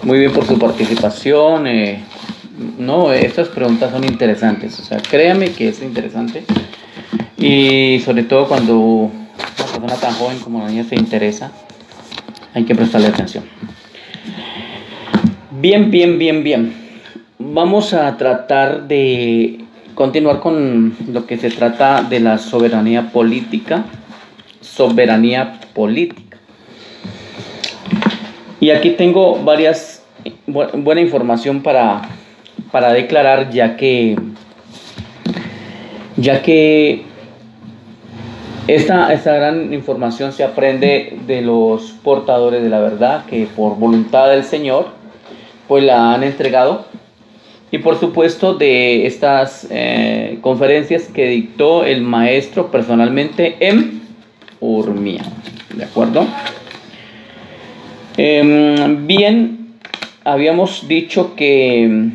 Muy bien por su participación. No, estas preguntas son interesantes. O sea, créame que es interesante. Y sobre todo cuando una persona tan joven como la niña se interesa, hay que prestarle atención. Bien. Vamos a tratar de continuar con lo que se trata de la soberanía política. Y aquí tengo buena información para declarar, ya que esta gran información se aprende de los portadores de la verdad, que por voluntad del Señor pues la han entregado, y por supuesto de estas conferencias que dictó el maestro personalmente en Urmía. ¿De acuerdo? Bien, habíamos dicho que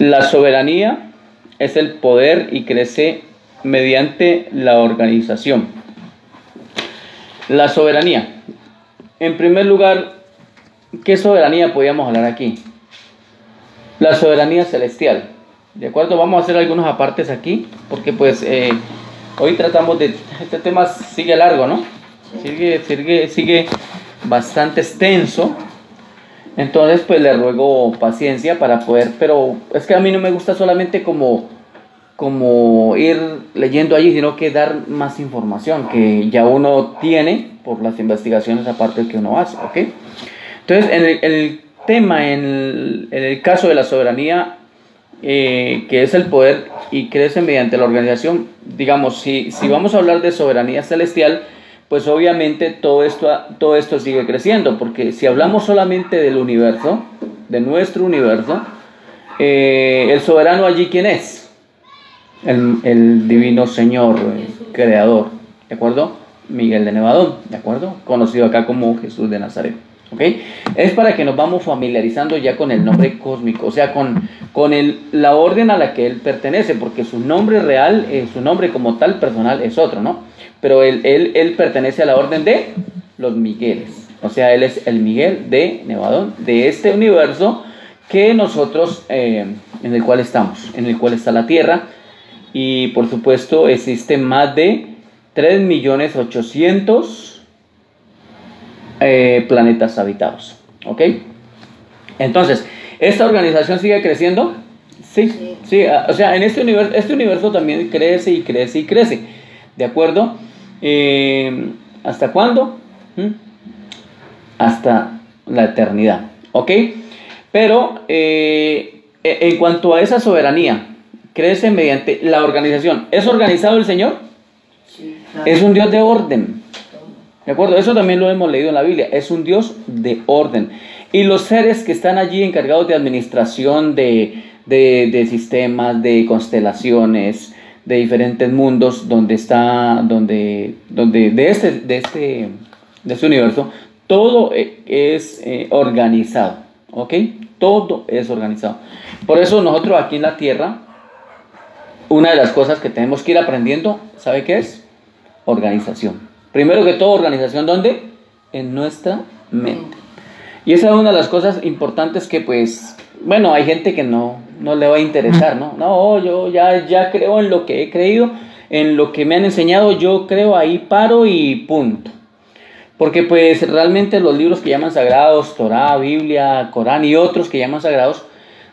la soberanía es el poder y crece mediante la organización. La soberanía. En primer lugar, ¿qué soberanía podríamos hablar aquí? La soberanía celestial. ¿De acuerdo? Vamos a hacer algunos apartes aquí, porque pues hoy tratamos de... Este tema sigue largo, ¿no? Sigue bastante extenso. Entonces pues le ruego paciencia para poder... Pero es que a mí no me gusta solamente como ir leyendo allí, sino que dar más información que ya uno tiene por las investigaciones aparte que uno hace, ¿ok? Entonces, en el tema, en el caso de la soberanía, que es el poder y crece mediante la organización, digamos, si vamos a hablar de soberanía celestial, pues obviamente todo esto sigue creciendo, porque si hablamos solamente del universo, de nuestro universo, el soberano allí, ¿quién es? El divino Señor, creador, ¿de acuerdo? Miguel de Nevadón, ¿de acuerdo? Conocido acá como Jesús de Nazaret, ¿ok? Es para que nos vamos familiarizando ya con el nombre cósmico, o sea, con la orden a la que él pertenece, porque su nombre real, su nombre como tal personal es otro, ¿no? Pero él pertenece a la orden de los Migueles, o sea, él es el Miguel de Nevadón, de este universo que nosotros, en el cual estamos, en el cual está la Tierra. Y por supuesto existen más de 3.800.000 planetas habitados, ¿ok? Entonces, ¿esta organización sigue creciendo? Sí, o sea, en este universo también crece y crece y crece, ¿de acuerdo? ¿Hasta cuándo? Hasta la eternidad, ¿ok? Pero en cuanto a esa soberanía, crece mediante la organización. ¿Es organizado el Señor? Sí, claro. Es un Dios de orden. ¿De acuerdo? Eso también lo hemos leído en la Biblia. Es un Dios de orden. Y los seres que están allí encargados de administración de sistemas, de constelaciones, de diferentes mundos, de este universo, todo es organizado. ¿Ok? Todo es organizado. Por eso nosotros aquí en la Tierra, una de las cosas que tenemos que ir aprendiendo, ¿sabe qué es? Organización. Primero que todo, organización, ¿dónde? En nuestra mente. Y esa es una de las cosas importantes que, pues, bueno, hay gente que no le va a interesar, ¿no? No, yo ya creo en lo que he creído, en lo que me han enseñado, yo creo, ahí paro y punto. Porque, pues, realmente los libros que llaman sagrados, Torá, Biblia, Corán y otros que llaman sagrados,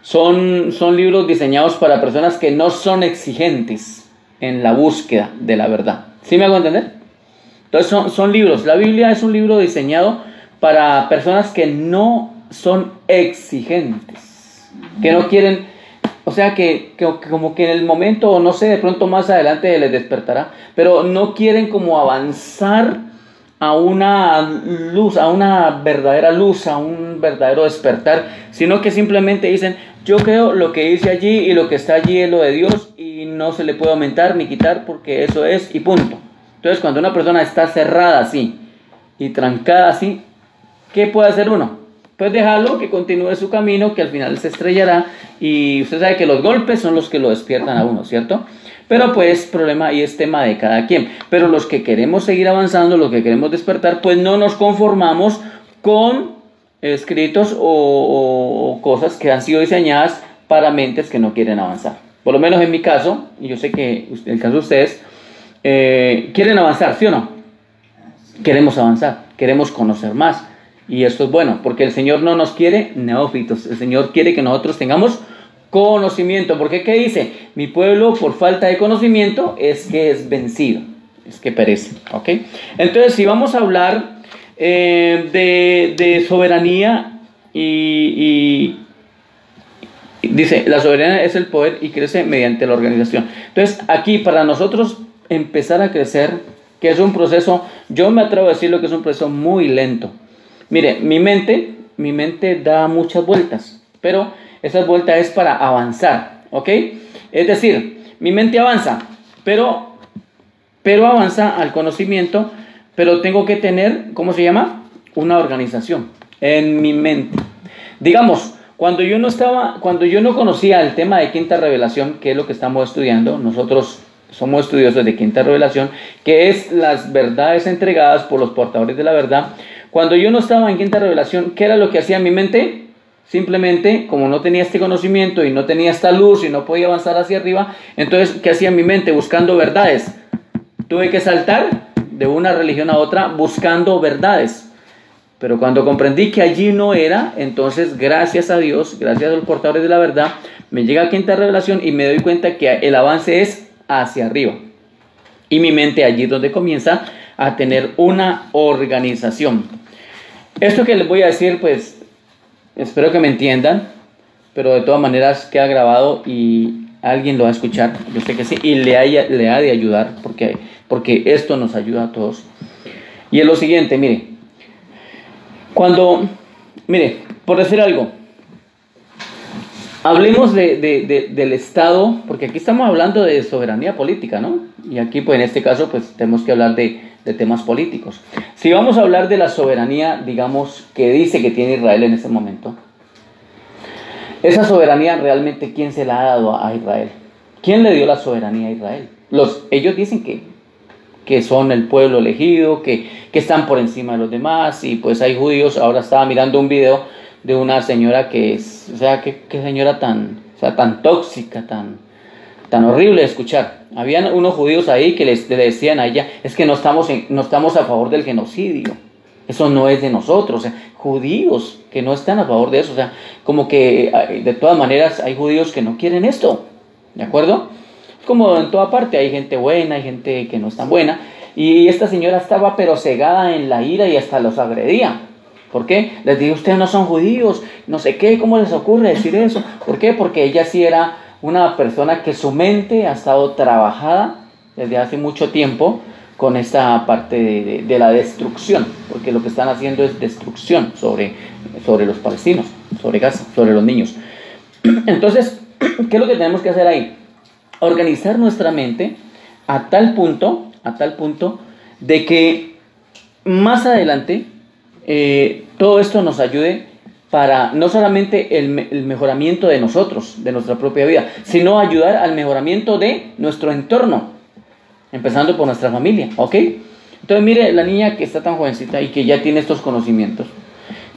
son libros diseñados para personas que no son exigentes en la búsqueda de la verdad. ¿Sí me hago entender? Entonces son libros. La Biblia es un libro diseñado para personas que no son exigentes, que no quieren, o sea, que como que en el momento, o no sé, de pronto más adelante les despertará, pero no quieren como avanzar a una luz, a una verdadera luz, a un verdadero despertar, sino que simplemente dicen: yo creo lo que dice allí y lo que está allí es lo de Dios y no se le puede aumentar ni quitar porque eso es y punto. Entonces, cuando una persona está cerrada así y trancada así, ¿qué puede hacer uno? Pues dejarlo que continúe su camino, que al final se estrellará, y usted sabe que los golpes son los que lo despiertan a uno, ¿cierto? Pero pues problema y es tema de cada quien. Pero los que queremos seguir avanzando, los que queremos despertar, pues no nos conformamos con escritos o cosas que han sido diseñadas para mentes que no quieren avanzar. Por lo menos en mi caso, y yo sé que en el caso de ustedes, quieren avanzar, ¿sí o no? Queremos avanzar, queremos conocer más. Y esto es bueno, porque el Señor no nos quiere neófitos. El Señor quiere que nosotros tengamos conocimiento. Porque ¿qué dice? Mi pueblo por falta de conocimiento es que es vencido, es que perece. ¿Ok? Entonces, si vamos a hablar de soberanía y dice, la soberanía es el poder y crece mediante la organización. Entonces, aquí para nosotros empezar a crecer, que es un proceso, yo me atrevo a decirlo que es un proceso muy lento. Mire, mi mente da muchas vueltas, pero esas vueltas es para avanzar, ¿ok? Es decir, mi mente avanza, pero avanza al conocimiento, pero tengo que tener, ¿cómo se llama? Una organización en mi mente. Digamos, cuando yo no conocía el tema de quinta revelación, que es lo que estamos estudiando, nosotros somos estudiosos de quinta revelación, que es las verdades entregadas por los portadores de la verdad. Cuando yo no estaba en quinta revelación, ¿qué era lo que hacía mi mente? Simplemente, como no tenía este conocimiento y no tenía esta luz y no podía avanzar hacia arriba, entonces, ¿qué hacía mi mente? Buscando verdades. Tuve que saltar de una religión a otra buscando verdades. Pero cuando comprendí que allí no era, entonces gracias a Dios, gracias a los portadores de la verdad, me llega a quinta revelación y me doy cuenta que el avance es hacia arriba. Y mi mente allí es donde comienza a tener una organización. Esto que les voy a decir, pues, espero que me entiendan, pero de todas maneras queda grabado y alguien lo va a escuchar, yo sé que sí, y le ha de ayudar, porque esto nos ayuda a todos. Y es lo siguiente, mire, por decir algo, hablemos del Estado, porque aquí estamos hablando de soberanía política, ¿no? Y aquí, pues en este caso, pues tenemos que hablar de temas políticos. Si vamos a hablar de la soberanía, digamos, que dice que tiene Israel en este momento, esa soberanía realmente, ¿quién se la ha dado a Israel? ¿Quién le dio la soberanía a Israel? Ellos dicen que son el pueblo elegido, que están por encima de los demás, y pues hay judíos. Ahora estaba mirando un video de una señora que es, o sea, qué señora tan tóxica, tan horrible de escuchar. Habían unos judíos ahí que le decían a ella, es que no estamos a favor del genocidio, eso no es de nosotros. O sea, judíos que no están a favor de eso, o sea, como que de todas maneras hay judíos que no quieren esto, ¿de acuerdo? Como en toda parte, hay gente buena, hay gente que no es tan buena, y esta señora estaba pero cegada en la ira y hasta los agredía. ¿Por qué? Les digo, ustedes no son judíos, no sé qué, ¿cómo les ocurre decir eso? ¿Por qué? Porque ella sí era una persona que su mente ha estado trabajada desde hace mucho tiempo con esta parte de la destrucción, porque lo que están haciendo es destrucción sobre los palestinos, sobre Gaza, sobre los niños. Entonces, ¿qué es lo que tenemos que hacer ahí? Organizar nuestra mente a tal punto de que más adelante todo esto nos ayude para no solamente el mejoramiento de nosotros, de nuestra propia vida, sino ayudar al mejoramiento de nuestro entorno, empezando por nuestra familia, ¿ok? Entonces mire, la niña que está tan jovencita y que ya tiene estos conocimientos,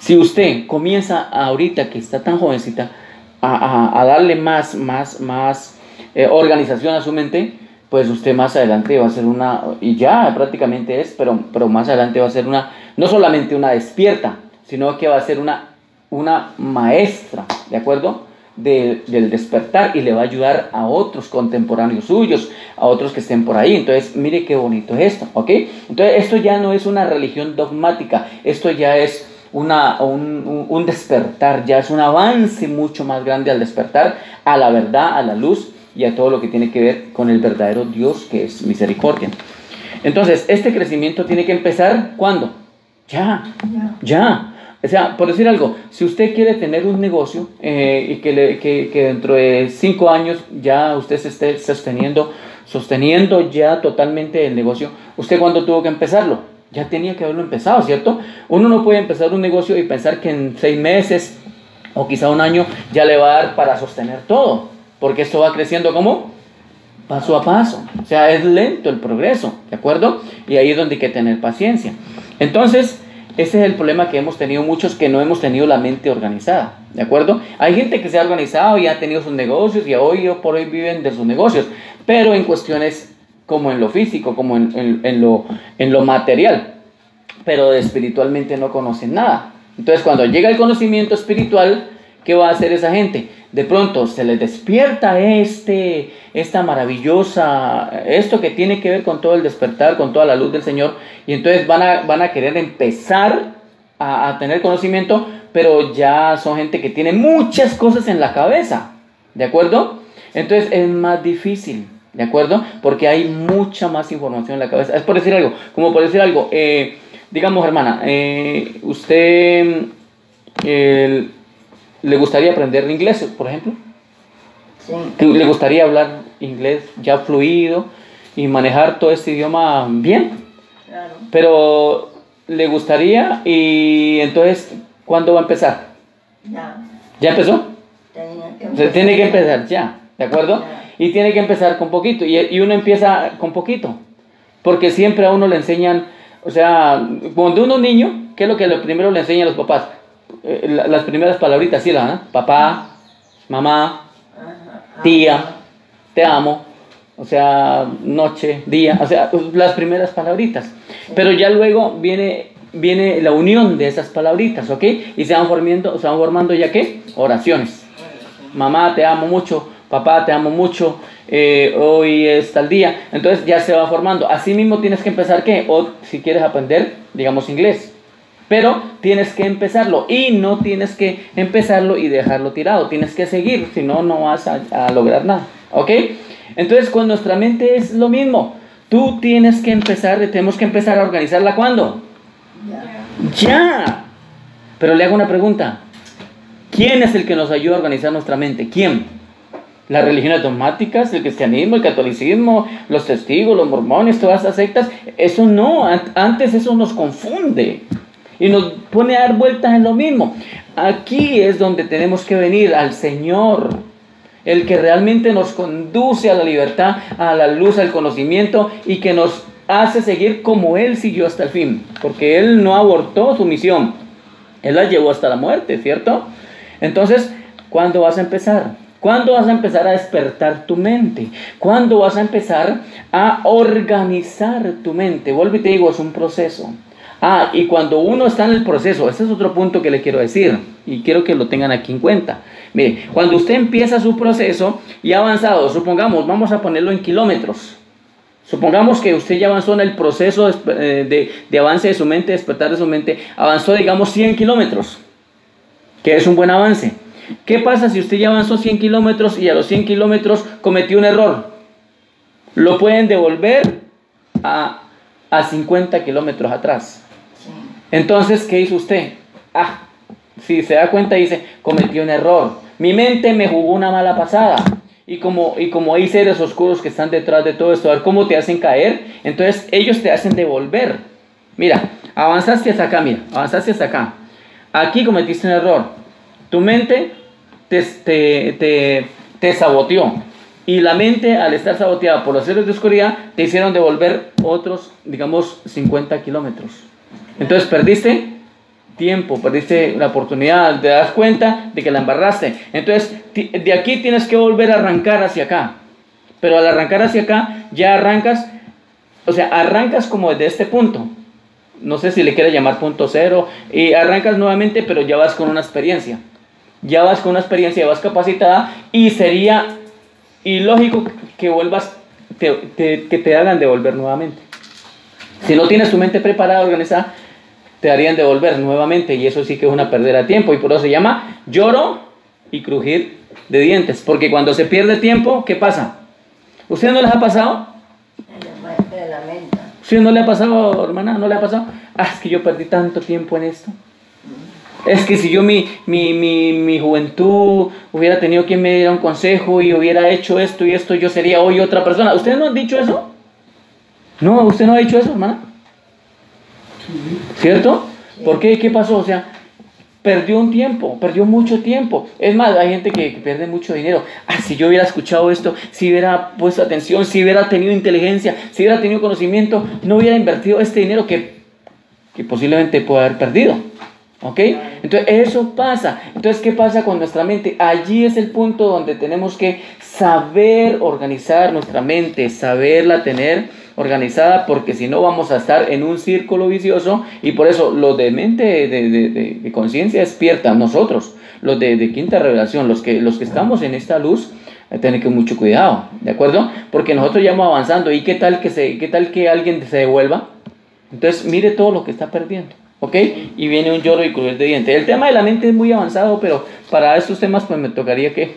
si usted comienza ahorita que está tan jovencita a darle más organización a su mente, pues usted más adelante va a ser y ya prácticamente es, pero más adelante va a ser no solamente una despierta, sino que va a ser una maestra, ¿de acuerdo? Del despertar, y le va a ayudar a otros contemporáneos suyos, a otros que estén por ahí. Entonces, mire qué bonito es esto, ¿ok? Entonces, esto ya no es una religión dogmática, esto ya es un despertar, ya es un avance mucho más grande al despertar, a la verdad, a la luz y a todo lo que tiene que ver con el verdadero Dios que es misericordia. Entonces, este crecimiento tiene que empezar, ¿cuándo? Ya. O sea, por decir algo, si usted quiere tener un negocio y que dentro de 5 años ya usted se esté sosteniendo ya totalmente el negocio, ¿usted cuándo tuvo que empezarlo? Ya tenía que haberlo empezado, ¿cierto? Uno no puede empezar un negocio y pensar que en 6 meses o quizá un año ya le va a dar para sostener todo, porque esto va creciendo ¿cómo? Paso a paso. O sea, es lento el progreso, ¿de acuerdo? Y ahí es donde hay que tener paciencia. Entonces, ese es el problema que hemos tenido muchos, que no hemos tenido la mente organizada, ¿de acuerdo? Hay gente que se ha organizado y ha tenido sus negocios y hoy por hoy viven de sus negocios, pero en cuestiones como en lo físico, como en lo material, pero espiritualmente no conocen nada. Entonces, cuando llega el conocimiento espiritual, ¿qué va a hacer esa gente? De pronto se les despierta esta maravillosa, esto que tiene que ver con todo el despertar, con toda la luz del Señor, y entonces van a querer empezar a tener conocimiento, pero ya son gente que tiene muchas cosas en la cabeza, ¿de acuerdo? Entonces es más difícil, ¿de acuerdo? Porque hay mucha más información en la cabeza. Es por decir algo, como por decir algo, digamos, hermana, usted le gustaría aprender inglés, por ejemplo. Sí. ¿Le gustaría hablar inglés ya fluido y manejar todo este idioma bien? Claro. Pero le gustaría, y entonces, ¿cuándo va a empezar? Ya. ¿Ya empezó? Tiene que empezar ya, ¿de acuerdo? Ya. Y tiene que empezar con poquito, y uno empieza con poquito, porque siempre a uno le enseñan, o sea, cuando uno es niño, ¿qué es lo primero le enseñan a los papás? Las primeras palabritas, ¿sí? Papá, mamá, tía, te amo, o sea, noche, día, o sea, las primeras palabritas. Pero ya luego viene la unión de esas palabritas, ¿ok? Y se van formando ya, ¿qué? Oraciones. Mamá, te amo mucho, papá, te amo mucho, hoy es tal día. Entonces ya se va formando. Así mismo tienes que empezar, ¿qué? O si quieres aprender, digamos, inglés. Pero tienes que empezarlo, y no tienes que empezarlo y dejarlo tirado. Tienes que seguir, si no, no vas a lograr nada, ¿ok? Entonces, con nuestra mente es lo mismo. Tú tienes que tenemos que empezar a organizarla, ¿cuándo? Ya. Pero le hago una pregunta. ¿Quién es el que nos ayuda a organizar nuestra mente? ¿Quién? Las religiones dogmáticas, el cristianismo, el catolicismo, los testigos, los mormones, todas esas sectas. Eso no, antes eso nos confunde y nos pone a dar vueltas en lo mismo. Aquí es donde tenemos que venir al Señor, el que realmente nos conduce a la libertad, a la luz, al conocimiento, y que nos hace seguir como Él siguió hasta el fin, porque Él no abortó su misión, Él la llevó hasta la muerte, ¿cierto? Entonces, ¿cuándo vas a empezar? ¿Cuándo vas a empezar a despertar tu mente? ¿Cuándo vas a empezar a organizar tu mente? Vuelvo y te digo, es un proceso. Y cuando uno está en el proceso, este es otro punto que le quiero decir, y quiero que lo tengan aquí en cuenta. Mire, cuando usted empieza su proceso y ha avanzado, supongamos, vamos a ponerlo en kilómetros. Supongamos que usted ya avanzó en el proceso de avance de su mente, despertar de su mente, avanzó, digamos, 100 kilómetros, que es un buen avance. ¿Qué pasa si usted ya avanzó 100 kilómetros y a los 100 kilómetros cometió un error? Lo pueden devolver a 50 kilómetros atrás. Entonces, ¿qué hizo usted? Si se da cuenta, dice, cometí un error. Mi mente me jugó una mala pasada. Y como hay seres oscuros que están detrás de todo esto, a ver cómo te hacen caer, entonces ellos te hacen devolver. Mira, avanzaste hasta acá, avanzaste hasta acá. Aquí cometiste un error. Tu mente te saboteó. Y la mente, al estar saboteada por los seres de oscuridad, te hicieron devolver otros, digamos, 50 kilómetros. Entonces perdiste tiempo, perdiste la oportunidad, te das cuenta de que la embarraste. Entonces, de aquí tienes que volver a arrancar hacia acá. Pero al arrancar hacia acá, ya arrancas, o sea, arrancas como desde este punto. No sé si le quieres llamar punto cero, y arrancas nuevamente, pero ya vas con una experiencia. Ya vas con una experiencia, ya vas capacitada, y sería ilógico que vuelvas, que te hagan devolver nuevamente. Si no tienes tu mente preparada, organizada, te harían devolver nuevamente, y eso sí que es una pérdida de tiempo, y por eso se llama lloro y crujir de dientes, porque cuando se pierde tiempo, ¿qué pasa? ¿Usted no les ha pasado? ¿Usted no le ha pasado, hermana? ¿No le ha pasado? Es que yo perdí tanto tiempo en esto. Es que si yo mi juventud hubiera tenido quien me diera un consejo y hubiera hecho esto y esto, yo sería hoy otra persona. ¿Ustedes no han dicho eso? No, ¿usted no ha dicho eso, hermana? ¿Cierto? ¿Por qué? ¿Qué pasó? O sea, perdió un tiempo, perdió mucho tiempo. Es más, hay gente que pierde mucho dinero. Si yo hubiera escuchado esto, si hubiera puesto atención, si hubiera tenido inteligencia, si hubiera tenido conocimiento, no hubiera invertido este dinero que que posiblemente puede haber perdido. ¿Ok? Entonces eso pasa. Entonces, ¿qué pasa con nuestra mente? Allí es el punto donde tenemos que saber organizar nuestra mente, saberla tener organizada, porque si no vamos a estar en un círculo vicioso. Y por eso los de mente de conciencia despierta, nosotros, los de quinta revelación, los que estamos en esta luz, tener que mucho cuidado, ¿de acuerdo? Porque nosotros ya vamos avanzando. ¿Y qué tal que alguien se devuelva? Entonces mire todo lo que está perdiendo, ¿ok? Y viene un lloro y crujir de dientes. El tema de la mente es muy avanzado, pero para estos temas pues me tocaría que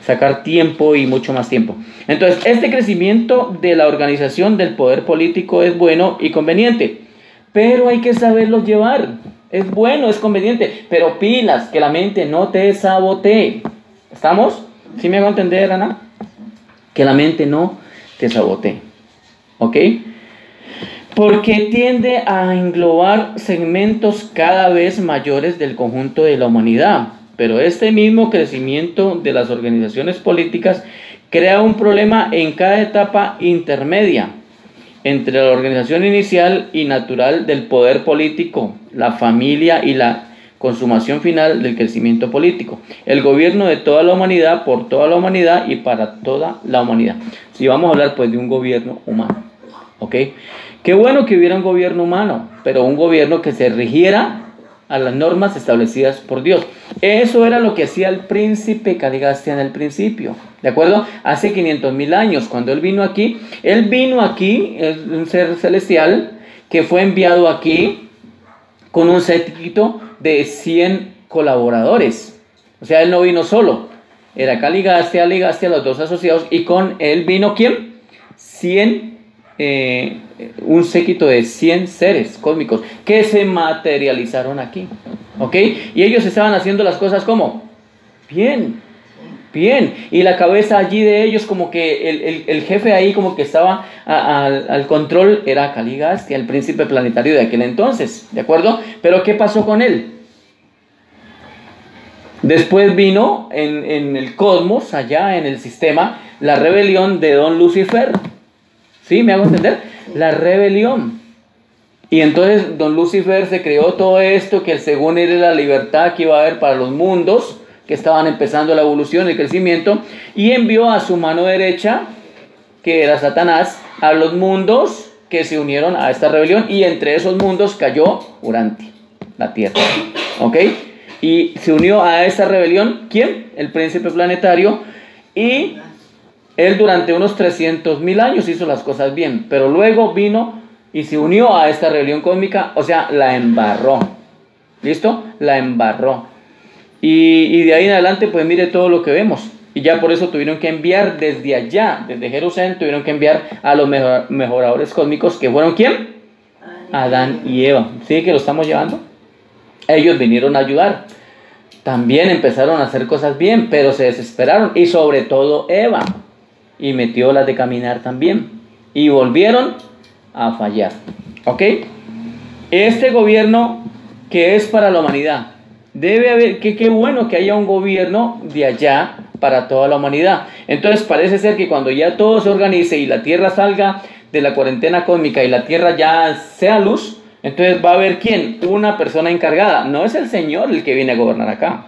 sacar tiempo y mucho más tiempo. Entonces, este crecimiento de la organización del poder político es bueno y conveniente, pero hay que saberlo llevar. Es bueno, es conveniente, pero pilas, que la mente no te sabotee. ¿Estamos? ¿Sí me hago entender, Ana? Que la mente no te sabotee, ¿ok? Porque tiende a englobar segmentos cada vez mayores del conjunto de la humanidad. Pero este mismo crecimiento de las organizaciones políticas crea un problema en cada etapa intermedia entre la organización inicial y natural del poder político, la familia y la consumación final del crecimiento político. El gobierno de toda la humanidad, por toda la humanidad y para toda la humanidad. Si vamos a hablar pues de un gobierno humano, ¿ok? Qué bueno que hubiera un gobierno humano, pero un gobierno que se rigiera a las normas establecidas por Dios. Eso era lo que hacía el príncipe Caligastia en el principio, ¿de acuerdo? Hace 500,000 años, cuando él vino aquí, es un ser celestial que fue enviado aquí con un séquito de 100 colaboradores. O sea, él no vino solo, era Caligastia, Ligastia, los dos asociados, y con él vino ¿quién? Un séquito de 100 seres cósmicos que se materializaron aquí, ¿ok? Y ellos estaban haciendo las cosas como bien, y la cabeza allí de ellos, como que el jefe ahí como que estaba al control, era Caligastia, el príncipe planetario de aquel entonces, ¿de acuerdo? Pero ¿qué pasó con él? Después vino en el cosmos, allá en el sistema, la rebelión de don Lucifer. ¿Sí? ¿Me hago entender? La rebelión. Y entonces don Lucifer se creó todo esto, que según él era la libertad que iba a haber para los mundos, que estaban empezando la evolución, el crecimiento, y envió a su mano derecha, que era Satanás, a los mundos que se unieron a esta rebelión, y entre esos mundos cayó Urantia, la Tierra. ¿Ok? Y se unió a esta rebelión, ¿quién? El príncipe planetario, y él durante unos 300,000 años hizo las cosas bien, pero luego vino y se unió a esta rebelión cósmica, o sea, la embarró. ¿Listo? La embarró. Y de ahí en adelante, pues mire todo lo que vemos. Y ya por eso tuvieron que enviar desde allá, desde Jerusalén, tuvieron que enviar a los mejoradores cósmicos, que fueron ¿quién? Adán y Eva. ¿Sí que lo estamos llevando? Ellos vinieron a ayudar. También empezaron a hacer cosas bien, pero se desesperaron. Y sobre todo Eva. Y metió las de caminar también. Y volvieron a fallar. ¿Ok? Este gobierno que es para la humanidad. Debe haber, qué bueno que haya un gobierno de allá para toda la humanidad. Entonces parece ser que cuando ya todo se organice y la Tierra salga de la cuarentena cósmica y la Tierra ya sea luz, entonces va a haber ¿quién? Una persona encargada. No es el Señor el que viene a gobernar acá.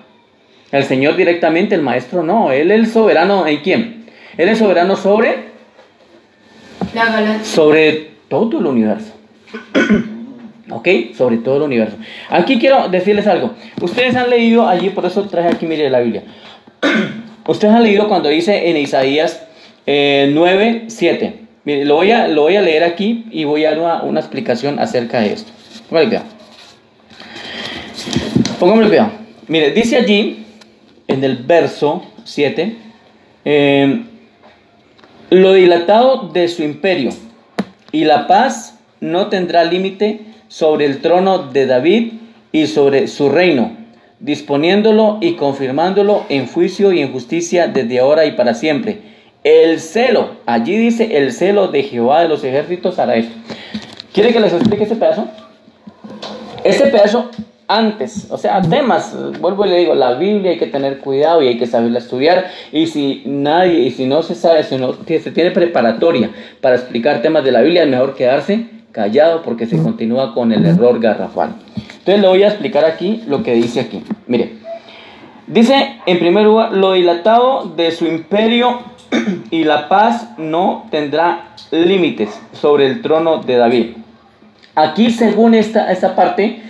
El Señor directamente, el Maestro no. Él es el soberano ¿en quién? Él es soberano sobre la galaxia. Sobre todo el universo. ¿Ok? Sobre todo el universo. Aquí quiero decirles algo. Ustedes han leído allí, por eso traje aquí, mire, la Biblia. Ustedes han leído cuando dice en Isaías 9:7. Mire, lo voy a leer aquí y voy a dar una explicación acerca de esto. Pónganle cuidado. Mire, dice allí, en el verso 7, lo dilatado de su imperio y la paz no tendrá límite sobre el trono de David y sobre su reino, disponiéndolo y confirmándolo en juicio y en justicia desde ahora y para siempre. El celo, allí dice el celo de Jehová de los ejércitos hará esto. ¿Quiere que les explique este pedazo? Este pedazo antes, o sea, temas, vuelvo y le digo, la Biblia hay que tener cuidado y hay que saberla estudiar, y si no se sabe, si no se tiene preparatoria para explicar temas de la Biblia, es mejor quedarse callado porque se continúa con el error garrafal. Entonces le voy a explicar aquí lo que dice aquí. Mire, dice en primer lugar, lo dilatado de su imperio y la paz no tendrá límites sobre el trono de David. Aquí, según esta parte,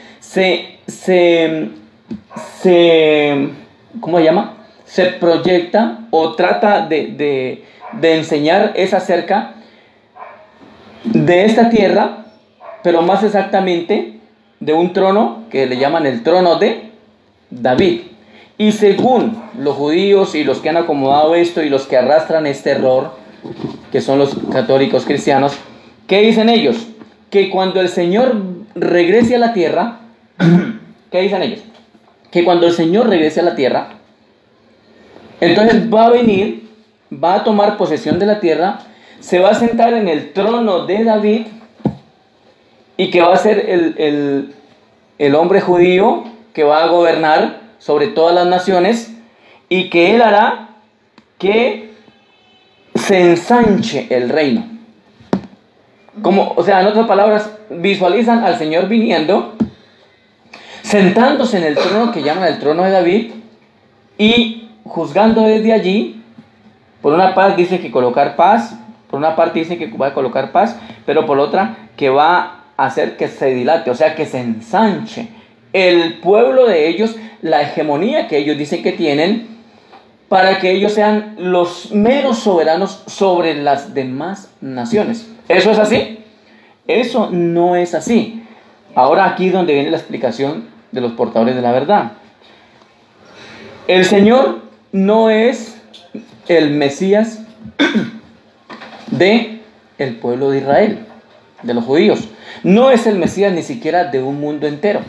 ¿cómo se llama? Se proyecta o trata de enseñar es acerca de esta tierra, pero más exactamente de un trono que le llaman el trono de David. Y según los judíos y los que han acomodado esto y los que arrastran este error, que son los católicos cristianos, ¿qué dicen ellos? Que cuando el Señor regrese a la tierra, ¿qué dicen ellos? Que cuando el Señor regrese a la tierra, entonces va a venir, va a tomar posesión de la tierra, se va a sentar en el trono de David y que va a ser el hombre judío que va a gobernar sobre todas las naciones y que él hará que se ensanche el reino. Como, o sea, en otras palabras, visualizan al Señor viniendo, sentándose en el trono que llaman el trono de David y juzgando desde allí. Por una parte dice que colocar paz, por una parte dice que va a colocar paz, pero por otra que va a hacer que se dilate, o sea, que se ensanche el pueblo de ellos, la hegemonía que ellos dicen que tienen, para que ellos sean los meros soberanos sobre las demás naciones. ¿Eso es así? Eso no es así. Ahora aquí es donde viene la explicación de los portadores de la verdad. El Señor no es el Mesías de el pueblo de Israel, de los judíos. No es el Mesías ni siquiera de un mundo entero.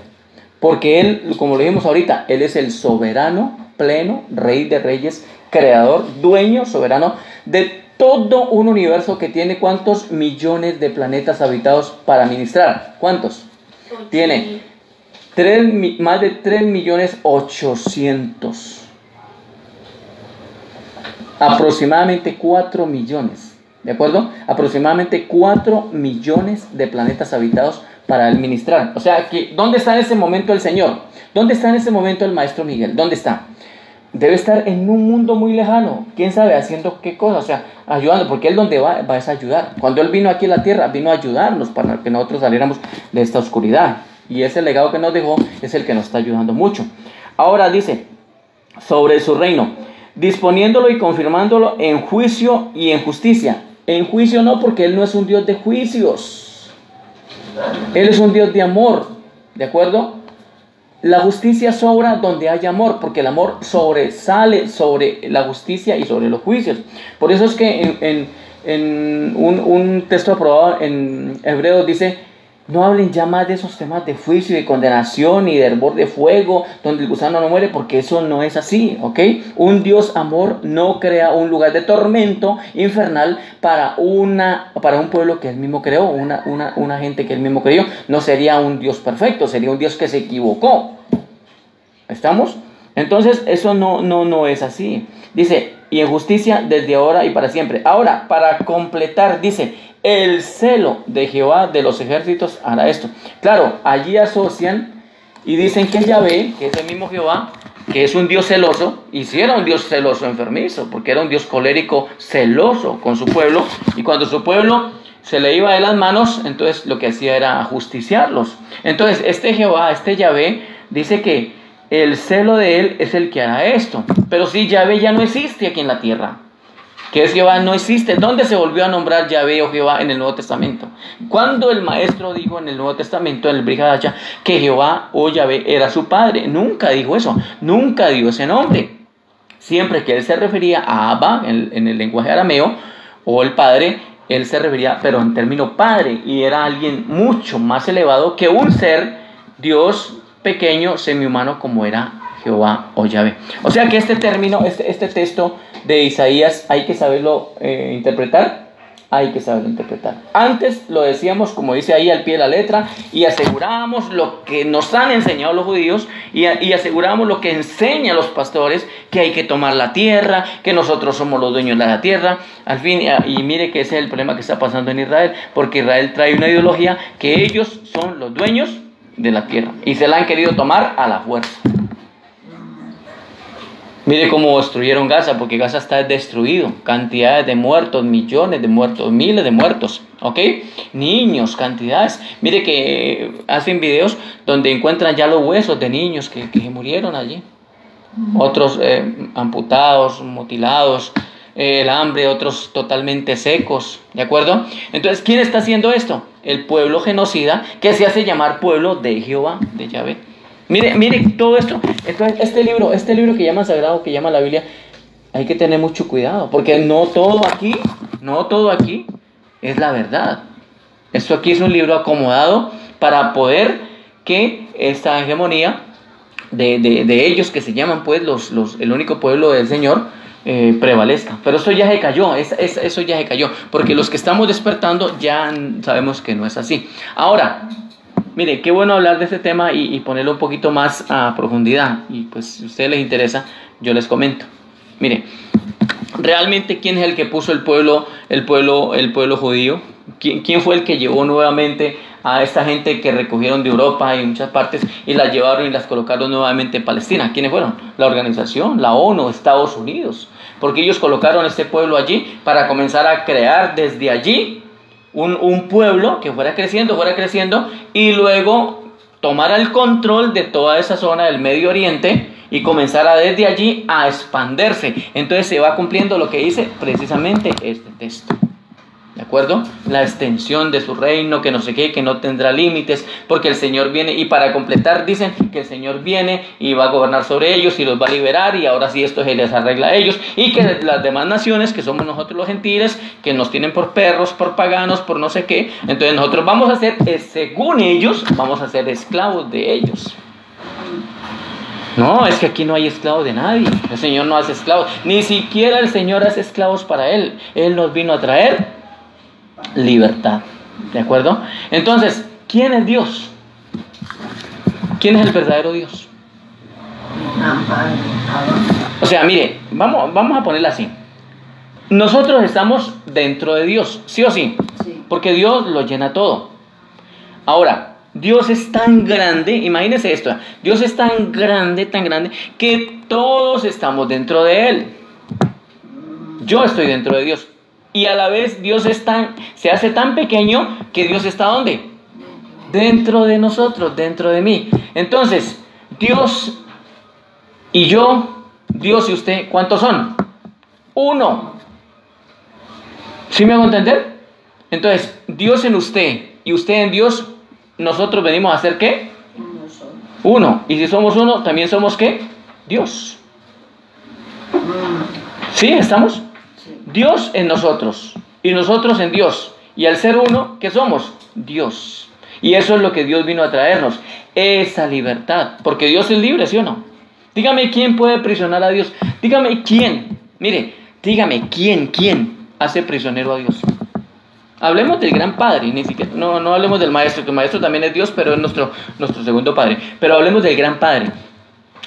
Porque Él, como lo dijimos ahorita, Él es el soberano, pleno, rey de reyes, creador, dueño, soberano de todo un universo que tiene ¿cuántos millones de planetas habitados para administrar? ¿Cuántos? Tiene más de 3.800.000. Aproximadamente 4 millones. ¿De acuerdo? Aproximadamente 4 millones de planetas habitados para administrar. O sea, que ¿dónde está en ese momento el Señor? ¿Dónde está en ese momento el Maestro Miguel? ¿Dónde está? Debe estar en un mundo muy lejano. ¿Quién sabe haciendo qué cosa? O sea, ayudando, porque Él donde va a ayudar. Cuando Él vino aquí a la tierra, vino a ayudarnos para que nosotros saliéramos de esta oscuridad. Y ese legado que nos dejó es el que nos está ayudando mucho. Ahora dice, sobre su reino, disponiéndolo y confirmándolo en juicio y en justicia. En juicio no, porque Él no es un Dios de juicios. Él es un Dios de amor, ¿de acuerdo? La justicia sobra donde hay amor, porque el amor sobresale sobre la justicia y sobre los juicios. Por eso es que en un texto aprobado en Hebreos dice, no hablen ya más de esos temas de juicio y de condenación y de hervor de fuego, donde el gusano no muere, porque eso no es así, ¿ok? Un Dios amor no crea un lugar de tormento infernal para un pueblo que Él mismo creó, una gente que Él mismo creó. No sería un Dios perfecto, sería un Dios que se equivocó. ¿Estamos? Entonces, eso no es así. Dice, y en justicia desde ahora y para siempre. Ahora, para completar, dice, el celo de Jehová de los ejércitos hará esto. Claro, allí asocian y dicen que Yahvé, que es el mismo Jehová, que es un Dios celoso, y si era un Dios celoso enfermizo, porque era un Dios colérico celoso con su pueblo, y cuando su pueblo se le iba de las manos, entonces lo que hacía era ajusticiarlos. Entonces, este Jehová, este Yahvé, dice que el celo de Él es el que hará esto. Pero si Yahvé ya no existe aquí en la tierra, que es Jehová, no existe. ¿Dónde se volvió a nombrar Yahvé o Jehová en el Nuevo Testamento? Cuando el maestro dijo en el Nuevo Testamento, en el Brit Hadashah, que Jehová o Yahvé era su padre. Nunca dijo eso, nunca dio ese nombre. Siempre que él se refería a Abba, en el lenguaje arameo, o el padre, él se refería, pero en término padre, y era alguien mucho más elevado que un ser, Dios pequeño, semihumano, como era Jehová o Yahvé. O sea que este término, este texto de Isaías hay que saberlo interpretar hay que saber interpretar. Antes lo decíamos, como dice ahí al pie de la letra, y asegurábamos lo que nos han enseñado los judíos, y asegurábamos lo que enseñan los pastores, que hay que tomar la tierra, que nosotros somos los dueños de la tierra. Al fin, y mire que ese es el problema que está pasando en Israel, porque Israel trae una ideología que ellos son los dueños de la tierra, y se la han querido tomar a la fuerza. Mire cómo destruyeron Gaza, porque Gaza está destruido. Cantidades de muertos, millones de muertos, miles de muertos. ¿Ok? Niños, cantidades. Mire que hacen videos donde encuentran ya los huesos de niños que murieron allí. Otros amputados, mutilados, el hambre, otros totalmente secos. ¿De acuerdo? Entonces, ¿quién está haciendo esto? El pueblo genocida que se hace llamar pueblo de Jehová, de Yahvé. Mire todo esto. Entonces, este libro que llama sagrado, que llama la Biblia, hay que tener mucho cuidado, porque no todo aquí es la verdad. Esto aquí es un libro acomodado para poder que esta hegemonía de ellos, que se llaman pues el único pueblo del Señor, prevalezca. Pero eso ya se cayó, eso ya se cayó, porque los que estamos despertando ya sabemos que no es así. Ahora, mire, qué bueno hablar de este tema y ponerlo un poquito más a profundidad. Y pues si a ustedes les interesa, yo les comento. Mire, realmente ¿quién es el que puso el pueblo judío? ¿Quién fue el que llevó nuevamente a esta gente que recogieron de Europa y muchas partes y las llevaron y las colocaron nuevamente en Palestina? ¿Quiénes fueron? La organización, la ONU, Estados Unidos. Porque ellos colocaron este pueblo allí para comenzar a crear desde allí un pueblo que fuera creciendo y luego tomara el control de toda esa zona del Medio Oriente y comenzara desde allí a expandirse. Entonces se va cumpliendo lo que dice precisamente este texto. ¿De acuerdo? La extensión de su reino, que no sé qué, que no tendrá límites, porque el Señor viene, y para completar dicen que el Señor viene y va a gobernar sobre ellos y los va a liberar, y ahora sí esto se les arregla a ellos, y que las demás naciones, que somos nosotros los gentiles, que nos tienen por perros, por paganos, por no sé qué, entonces nosotros vamos a ser, según ellos, vamos a ser esclavos de ellos. No, es que aquí no hay esclavos de nadie. El Señor no hace esclavos, ni siquiera el Señor hace esclavos para Él. Él nos vino a traer libertad. ¿De acuerdo? Entonces, ¿quién es Dios? ¿Quién es el verdadero Dios? O sea, mire, vamos a ponerla así. Nosotros estamos dentro de Dios, ¿sí o sí? Sí. Porque Dios lo llena todo. Ahora, Dios es tan grande, imagínense esto, Dios es tan grande, que todos estamos dentro de Él. Yo estoy dentro de Dios. Y a la vez Dios se hace tan pequeño que Dios está ¿dónde? Dentro de nosotros, dentro de mí. Entonces, Dios y yo, Dios y usted, ¿cuántos son? Uno. ¿Sí me hago entender? Entonces, Dios en usted y usted en Dios, nosotros venimos a ser ¿qué? Uno. Y si somos uno, también somos ¿qué? Dios. ¿Sí? ¿Estamos? Dios en nosotros y nosotros en Dios. Y al ser uno, ¿qué somos? Dios. Y eso es lo que Dios vino a traernos, esa libertad. Porque Dios es libre, ¿sí o no? Dígame quién puede prisionar a Dios. Dígame quién. Mire, dígame quién hace prisionero a Dios. Hablemos del gran Padre, ni siquiera, no hablemos del Maestro, que el Maestro también es Dios, pero es nuestro segundo Padre. Pero hablemos del gran Padre.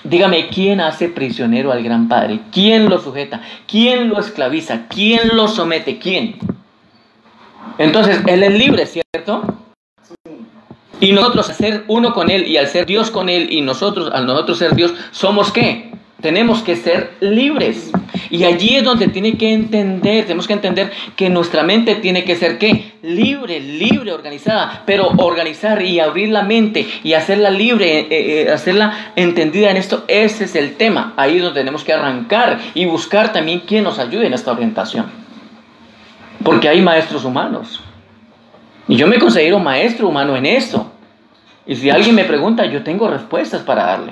Dígame, ¿quién hace prisionero al gran Padre? ¿Quién lo sujeta? ¿Quién lo esclaviza? ¿Quién lo somete? ¿Quién? Entonces, Él es libre, ¿cierto? Y nosotros, al ser uno con Él y al ser Dios con Él, y al nosotros ser Dios, ¿somos qué? Tenemos que ser libres. Y allí es donde tenemos que entender que nuestra mente tiene que ser ¿qué? Libre, organizada. Pero organizar y abrir la mente y hacerla libre, hacerla entendida en esto, ese es el tema. Ahí es donde tenemos que arrancar y buscar también quien nos ayude en esta orientación. Porque hay maestros humanos. Y yo me considero maestro humano en esto. Y si alguien me pregunta, yo tengo respuestas para darle.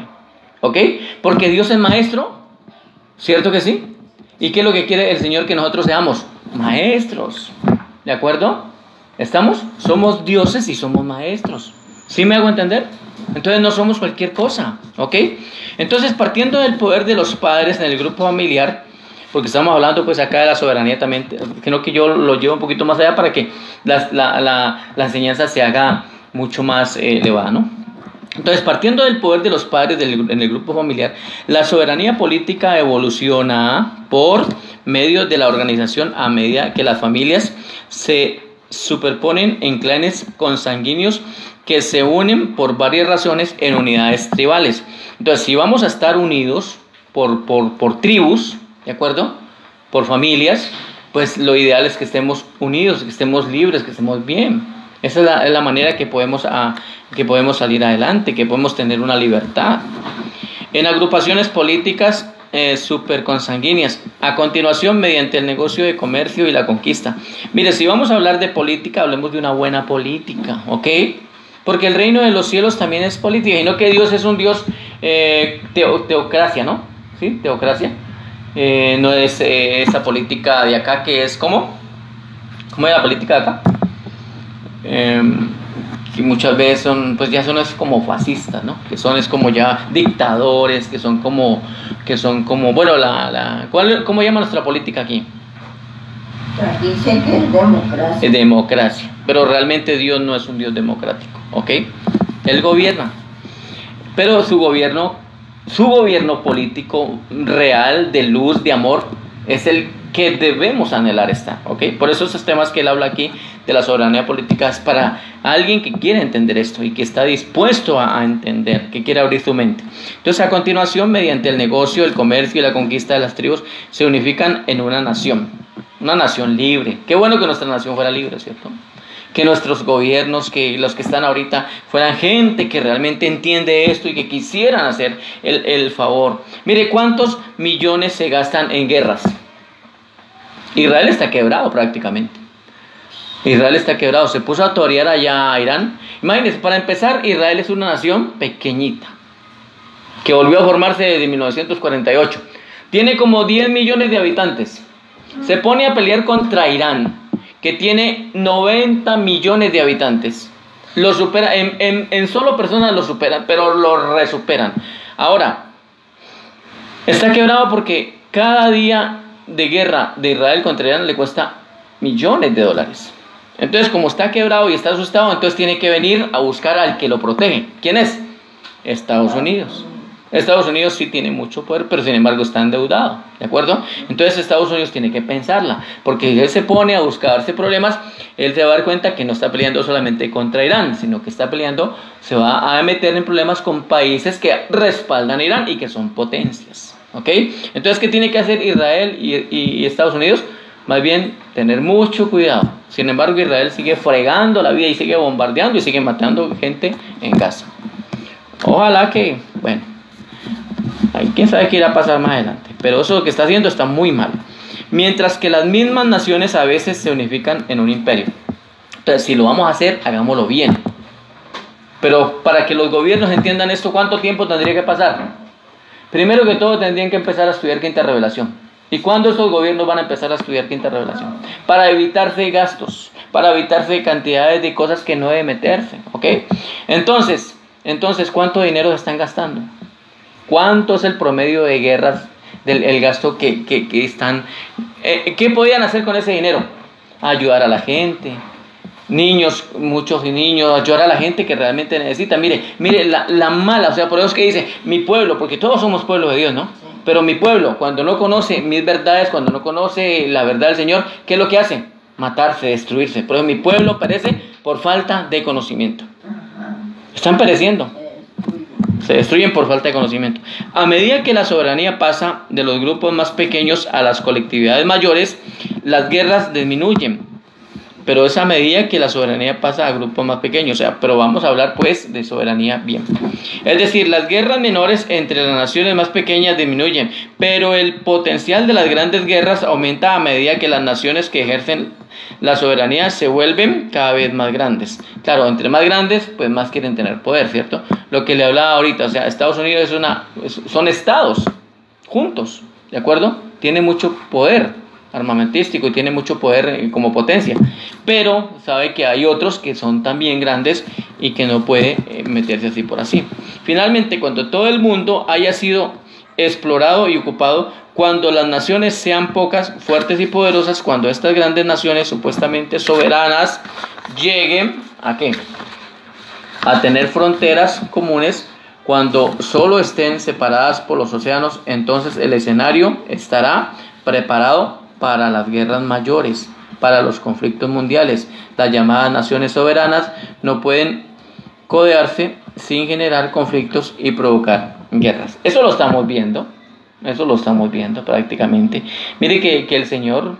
¿Ok? Porque Dios es maestro, ¿cierto que sí? ¿Y qué es lo que quiere el Señor? Que nosotros seamos maestros. ¿De acuerdo? ¿Estamos? Somos dioses y somos maestros. ¿Sí me hago entender? Entonces no somos cualquier cosa. ¿Ok? Entonces, partiendo del poder de los padres en el grupo familiar, porque estamos hablando pues acá de la soberanía también, sino que yo lo llevo un poquito más allá para que la enseñanza se haga mucho más elevada, ¿no? Entonces, partiendo del poder de los padres en el grupo familiar, la soberanía política evoluciona por medio de la organización a medida que las familias se superponen en clanes consanguíneos que se unen por varias razones en unidades tribales. Entonces, si vamos a estar unidos por tribus, ¿de acuerdo? Por familias, pues lo ideal es que estemos unidos, que estemos libres, que estemos bien. Esa es la manera que podemos salir adelante, que podemos tener una libertad. En agrupaciones políticas superconsanguíneas, a continuación mediante el negocio de comercio y la conquista. Mire, si vamos a hablar de política, hablemos de una buena política, ¿ok? Porque el reino de los cielos también es política, y no que Dios es un Dios teocracia, ¿no? ¿Sí? Teocracia. No es esa política de acá que es, ¿cómo? ¿Cómo es la política de acá? Que muchas veces son, pues ya son es como fascistas, ¿no? Que son es como ya dictadores, que son como, bueno, ¿cómo llama nuestra política aquí? Dicen que es democracia. Es democracia, pero realmente Dios no es un Dios democrático, ¿ok? Él gobierna, pero su gobierno político real, de luz, de amor, es el que debemos anhelar estar, ¿ok? Por eso esos temas que él habla aquí de la soberanía política es para alguien que quiere entender esto y que está dispuesto a entender, que quiere abrir su mente. Entonces, a continuación, mediante el negocio, el comercio y la conquista de las tribus, se unifican en una nación libre. Qué bueno que nuestra nación fuera libre, ¿cierto? Que nuestros gobiernos, que los que están ahorita, fueran gente que realmente entiende esto y que quisieran hacer el favor. Mire, ¿cuántos millones se gastan en guerras? Israel está quebrado prácticamente. Israel está quebrado. Se puso a torear allá a Irán. Imagínense, para empezar, Israel es una nación pequeñita que volvió a formarse desde 1948. Tiene como 10 millones de habitantes. Se pone a pelear contra Irán, que tiene 90 millones de habitantes. Lo supera, en solo personas lo superan, pero lo resuperan. Ahora, está quebrado porque cada día de guerra de Israel contra Irán le cuesta millones de dólares. Entonces, como está quebrado y está asustado, entonces tiene que venir a buscar al que lo protege. ¿Quién es? Estados Unidos. Estados Unidos sí tiene mucho poder, pero sin embargo está endeudado, ¿de acuerdo? Entonces Estados Unidos tiene que pensarla, porque si él se pone a buscarse problemas, él se va a dar cuenta que no está peleando solamente contra Irán, sino que está peleando, se va a meter en problemas con países que respaldan a Irán y que son potencias, ¿ok? Entonces, ¿qué tiene que hacer Israel y Estados Unidos? Más bien, tener mucho cuidado. Sin embargo, Israel sigue fregando la vida y sigue bombardeando y sigue matando gente en Gaza. Ojalá que, bueno, quién sabe qué irá a pasar más adelante, pero eso que está haciendo está muy mal. Mientras que las mismas naciones a veces se unifican en un imperio. Entonces, si lo vamos a hacer, hagámoslo bien. Pero para que los gobiernos entiendan esto, ¿cuánto tiempo tendría que pasar? Primero que todo, tendrían que empezar a estudiar quinta revelación. ¿Y cuándo estos gobiernos van a empezar a estudiar quinta revelación? Para evitarse gastos, para evitarse cantidades de cosas que no deben meterse, ¿ok? Entonces, ¿cuánto dinero se están gastando? ¿Cuánto es el promedio de guerras, el gasto que están? ¿Qué podían hacer con ese dinero? Ayudar a la gente, muchos niños, ayudar a la gente que realmente necesita. Mire la mala, o sea, por eso es que dice, mi pueblo, porque todos somos pueblo de Dios, ¿no? Pero mi pueblo, cuando no conoce mis verdades, cuando no conoce la verdad del Señor, ¿qué es lo que hace? Matarse, destruirse. Por eso mi pueblo perece por falta de conocimiento. Están pereciendo. Se destruyen por falta de conocimiento. A medida que la soberanía pasa de los grupos más pequeños a las colectividades mayores, las guerras disminuyen. Pero es a medida que la soberanía pasa a grupos más pequeños. O sea, pero vamos a hablar pues de soberanía bien. Es decir, las guerras menores entre las naciones más pequeñas disminuyen, pero el potencial de las grandes guerras aumenta a medida que las naciones que ejercen la soberanía se vuelven cada vez más grandes. Claro, entre más grandes, pues más quieren tener poder, ¿cierto? Lo que le hablaba ahorita, o sea, Estados Unidos son estados juntos, ¿de acuerdo? Tiene mucho poder armamentístico y tiene mucho poder como potencia, pero sabe que hay otros que son también grandes y que no puede meterse así por así. Finalmente, cuando todo el mundo haya sido explorado y ocupado, Cuando las naciones sean pocas, fuertes y poderosas, cuando estas grandes naciones supuestamente soberanas lleguen ¿a qué? A tener fronteras comunes, cuando solo estén separadas por los océanos, entonces el escenario estará preparado para las guerras mayores, para los conflictos mundiales. Las llamadas naciones soberanas no pueden codearse sin generar conflictos y provocar guerras. Eso lo estamos viendo prácticamente. Mire que el Señor,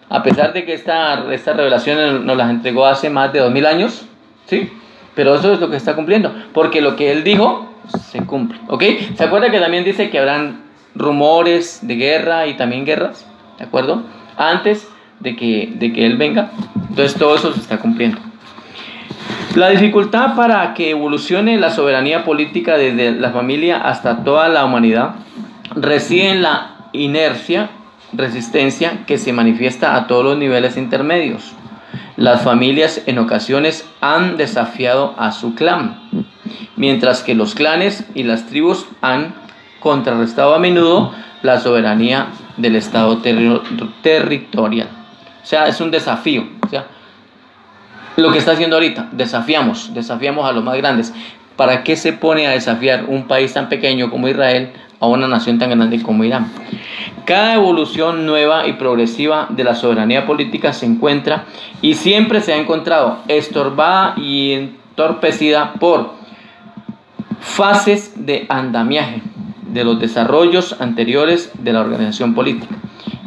a pesar de que esta revelación nos las entregó hace más de 2000 años, ¿sí? Pero eso es lo que está cumpliendo, porque lo que Él dijo se cumple, ¿ok? ¿Se acuerda que también dice que habrán rumores de guerra y también guerras? ¿De acuerdo? Antes de que Él venga. Entonces todo eso se está cumpliendo. La dificultad para que evolucione la soberanía política desde la familia hasta toda la humanidad reside en la inercia, resistencia que se manifiesta a todos los niveles intermedios. Las familias en ocasiones han desafiado a su clan, mientras que los clanes y las tribus han contrarrestado a menudo la soberanía del Estado territorial. O sea, es un desafío. O sea, lo que está haciendo ahorita, desafiamos a los más grandes. ¿Para qué se pone a desafiar un país tan pequeño como Israel a una nación tan grande como Irán? Cada evolución nueva y progresiva de la soberanía política se encuentra y siempre se ha encontrado estorbada y entorpecida por fases de andamiaje de los desarrollos anteriores de la organización política.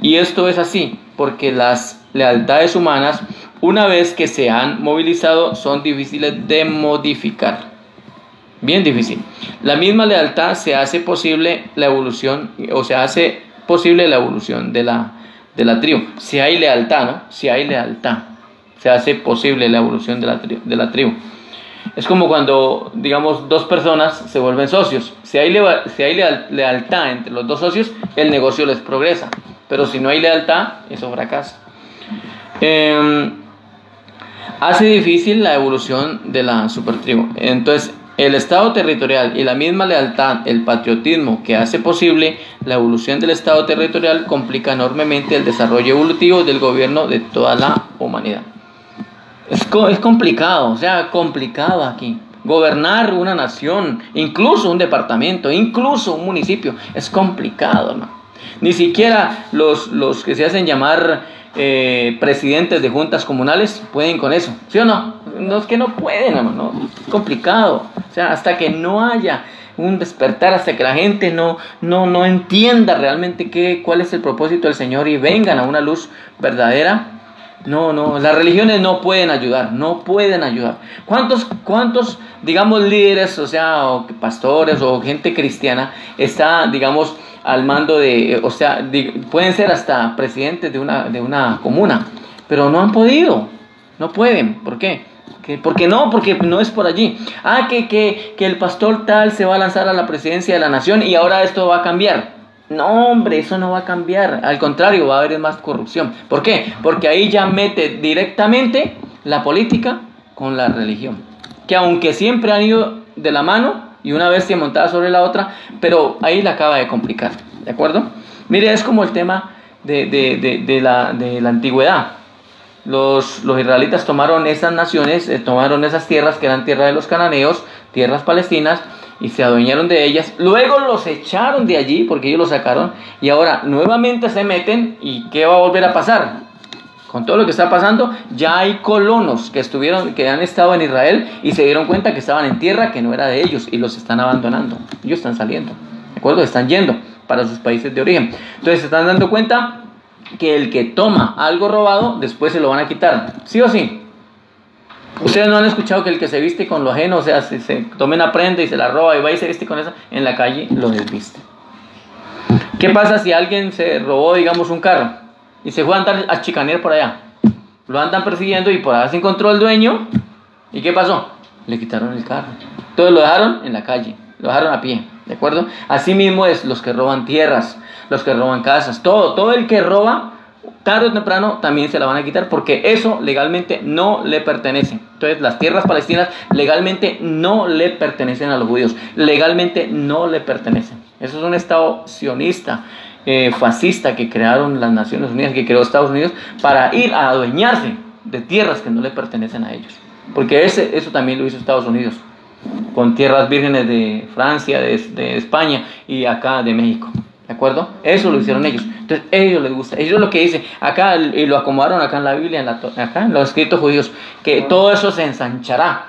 Y esto es así porque las lealtades humanas, una vez que se han movilizado, son difíciles de modificar. Bien difícil. La misma lealtad se hace posible la evolución, o se hace posible la evolución de la tribu. Si hay lealtad, ¿no? Si hay lealtad, se hace posible la evolución de la tribu. Es como cuando, digamos, dos personas se vuelven socios. Si hay lealtad entre los dos socios, el negocio les progresa. Pero si no hay lealtad, eso fracasa. Hace difícil la evolución de la supertribu. Entonces, el Estado territorial y la misma lealtad, el patriotismo que hace posible la evolución del Estado territorial, complica enormemente el desarrollo evolutivo del gobierno de toda la humanidad. Es complicado, o sea, complicado aquí. Gobernar una nación, incluso un departamento, incluso un municipio, es complicado, ¿no? Ni siquiera los que se hacen llamar presidentes de juntas comunales pueden con eso, ¿sí o no? No es que no pueden, ¿no? Es complicado. O sea, hasta que no haya un despertar, hasta que la gente no entienda realmente cuál es el propósito del Señor y vengan a una luz verdadera. Las religiones no pueden ayudar. ¿Cuántos, digamos, líderes, o sea, o pastores o gente cristiana está, digamos, al mando pueden ser hasta presidentes de una comuna, pero no han podido, no pueden? ¿Por qué? Porque no es por allí. Que el pastor tal se va a lanzar a la presidencia de la nación y ahora esto va a cambiar. No, hombre, eso no va a cambiar. Al contrario, va a haber más corrupción. ¿Por qué? Porque ahí ya mete directamente la política con la religión, que aunque siempre han ido de la mano y una bestia montada sobre la otra, pero ahí la acaba de complicar, ¿de acuerdo? Mire, es como el tema de la antigüedad. Los israelitas tomaron esas naciones, tomaron esas tierras que eran tierra de los cananeos, tierras palestinas, y se adueñaron de ellas. Luego los echaron de allí porque ellos los sacaron, y ahora nuevamente se meten. ¿Y qué va a volver a pasar? Con todo lo que está pasando, ya hay colonos que han estado en Israel y se dieron cuenta que estaban en tierra que no era de ellos y los están abandonando. Ellos están saliendo, ¿de acuerdo? Están yendo para sus países de origen. Entonces se están dando cuenta que el que toma algo robado, después se lo van a quitar, ¿sí o sí? Ustedes no han escuchado que el que se viste con lo ajeno, o sea, se toma una prenda y se la roba y va y se viste con esa, en la calle lo desviste. ¿Qué pasa si alguien se robó, digamos, un carro y se fue a andar a chicanear por allá? Lo andan persiguiendo y por allá se encontró el dueño. ¿Y qué pasó? Le quitaron el carro. Entonces lo dejaron en la calle, lo dejaron a pie, ¿de acuerdo? Así mismo es los que roban tierras, los que roban casas, todo el que roba, tarde o temprano también se la van a quitar, porque eso legalmente no le pertenece. Entonces las tierras palestinas legalmente no le pertenecen a los judíos, legalmente no le pertenecen. Eso es un estado sionista fascista que crearon las Naciones Unidas, que creó Estados Unidos, para ir a adueñarse de tierras que no le pertenecen a ellos. Porque eso también lo hizo Estados Unidos, con tierras vírgenes de Francia, de España y acá de México. ¿De acuerdo? Eso lo hicieron ellos. Entonces, a ellos les gusta. Ellos lo que dicen acá, y lo acomodaron acá en la Biblia, acá en los escritos judíos, que todo eso se ensanchará.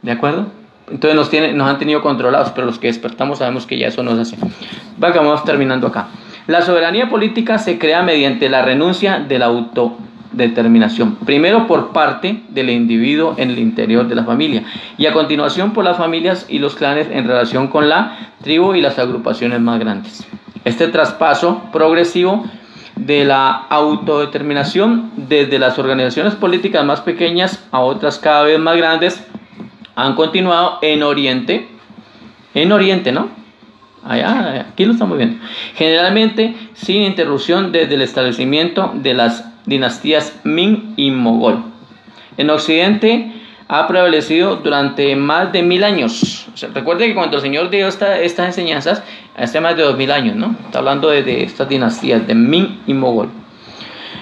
¿De acuerdo? Entonces nos han tenido controlados, pero los que despertamos sabemos que ya eso no es así. Vamos terminando acá. La soberanía política se crea mediante la renuncia de la autodeterminación. Primero por parte del individuo en el interior de la familia, y a continuación por las familias y los clanes en relación con la tribu y las agrupaciones más grandes. Este traspaso progresivo de la autodeterminación desde las organizaciones políticas más pequeñas a otras cada vez más grandes han continuado en Oriente, ¿no? Allá, aquí lo estamos viendo. Generalmente sin interrupción desde el establecimiento de las dinastías Ming y Mogol. En Occidente ha prevalecido durante más de 1000 años. O sea, recuerde que cuando el Señor dio estas enseñanzas, hace más de 2000 años, ¿no? Está hablando de estas dinastías de Ming y Mogol.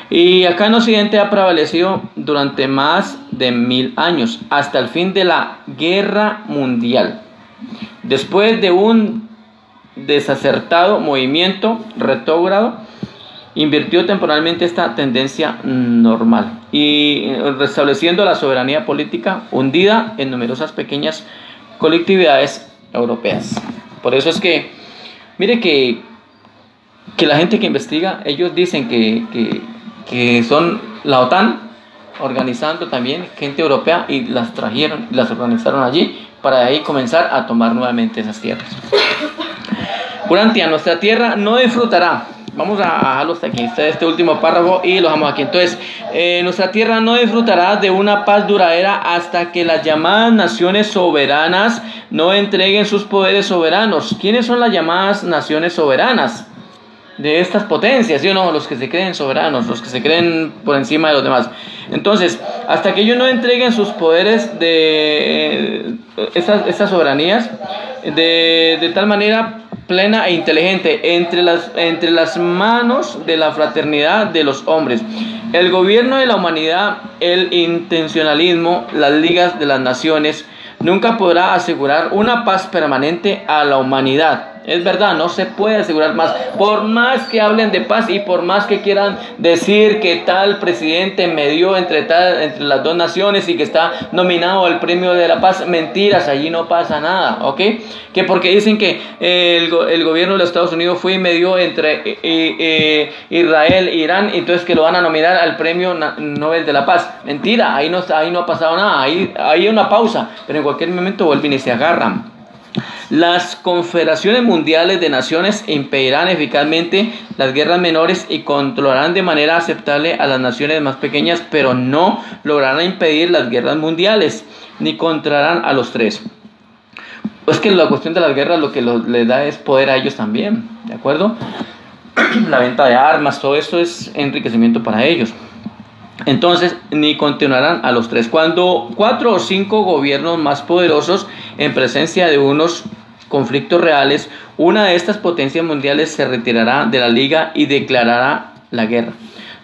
Y acá en Occidente ha prevalecido durante más de 1000 años, hasta el fin de la Guerra Mundial. Después de un desacertado movimiento retrógrado, invirtió temporalmente esta tendencia normal y restableciendo la soberanía política hundida en numerosas pequeñas colectividades europeas. Por eso es que, mire que la gente que investiga, ellos dicen que son la OTAN organizando también gente europea y las trajeron, las organizaron allí para ahí comenzar a tomar nuevamente esas tierras. Urantia, nuestra tierra no disfrutará. Vamos a dejarlo hasta aquí, este último párrafo, y lo dejamos aquí. Entonces, nuestra tierra no disfrutará de una paz duradera hasta que las llamadas naciones soberanas no entreguen sus poderes soberanos. ¿Quiénes son las llamadas naciones soberanas de estas potencias? ¿Sí o no? Los que se creen soberanos, los que se creen por encima de los demás. Entonces, hasta que ellos no entreguen sus poderes de estas soberanías de tal manera plena e inteligente entre las manos de la fraternidad de los hombres, el gobierno de la humanidad, el intencionalismo, las ligas de las naciones, nunca podrá asegurar una paz permanente a la humanidad. Es verdad, no se puede asegurar más. Por más que hablen de paz y por más que quieran decir que tal presidente medió entre las dos naciones y que está nominado al premio de la paz, mentiras, allí no pasa nada, ¿ok? Que porque dicen que el gobierno de los Estados Unidos fue y medió entre Israel e Irán, entonces que lo van a nominar al premio Nobel de la Paz. Mentira, ahí no ha pasado nada, ahí hay una pausa, pero en cualquier momento vuelven y se agarran. Las confederaciones mundiales de naciones impedirán eficazmente las guerras menores y controlarán de manera aceptable a las naciones más pequeñas, pero no lograrán impedir las guerras mundiales, ni controlarán a los tres. Es que la cuestión de las guerras lo que les da es poder a ellos también, ¿de acuerdo? La venta de armas, todo esto es enriquecimiento para ellos. Entonces, ni continuarán a los tres. Cuando 4 o 5 gobiernos más poderosos, en presencia de unos conflictos reales, una de estas potencias mundiales se retirará de la liga y declarará la guerra.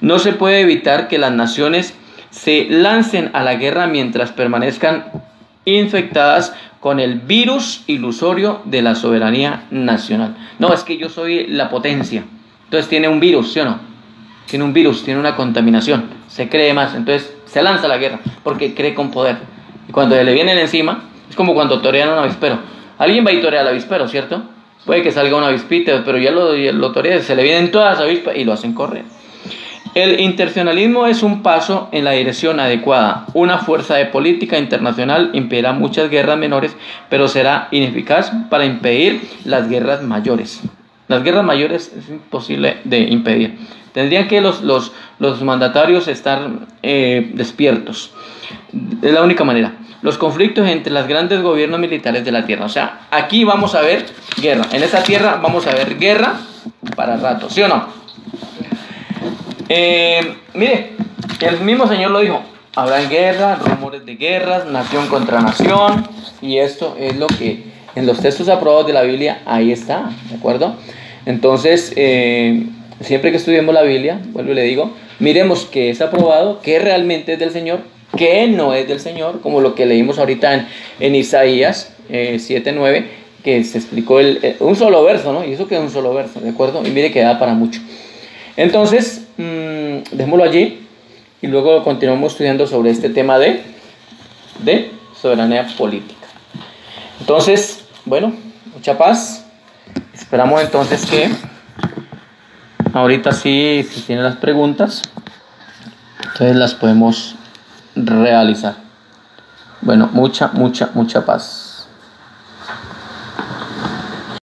No se puede evitar que las naciones se lancen a la guerra mientras permanezcan infectadas con el virus ilusorio de la soberanía nacional. No, es que yo soy la potencia. Entonces tiene un virus, ¿sí o no? Tiene un virus, tiene una contaminación, se cree más, entonces se lanza a la guerra porque cree con poder. Y cuando le vienen encima, es como cuando torean a un avispero. Alguien va y torea al avispero, ¿cierto? Puede que salga un avispito, pero ya lo torea, se le vienen todas las avispas y lo hacen correr. El internacionalismo es un paso en la dirección adecuada. Una fuerza de política internacional impedirá muchas guerras menores, pero será ineficaz para impedir las guerras mayores. Las guerras mayores es imposible de impedir. Tendrían que los mandatarios estar despiertos. Es la única manera. Los conflictos entre los grandes gobiernos militares de la tierra. O sea, aquí vamos a ver guerra. En esta tierra vamos a ver guerra para rato. ¿Sí o no? Mire, el mismo Señor lo dijo. Habrá guerra, rumores de guerras, nación contra nación. Y esto es lo que en los textos aprobados de la Biblia ahí está. ¿De acuerdo? Entonces, siempre que estudiemos la Biblia, vuelvo y le digo, miremos que es aprobado, que realmente es del Señor, que no es del Señor, como lo que leímos ahorita en Isaías 7:9, que se explicó un solo verso, ¿no? Y eso que es un solo verso, ¿de acuerdo? Y mire que da para mucho. Entonces, dejémoslo allí y luego continuamos estudiando sobre este tema de soberanía política. Entonces, bueno, mucha paz. Esperamos entonces que ahorita sí, si tienen las preguntas, entonces las podemos realizar. Bueno, mucha paz.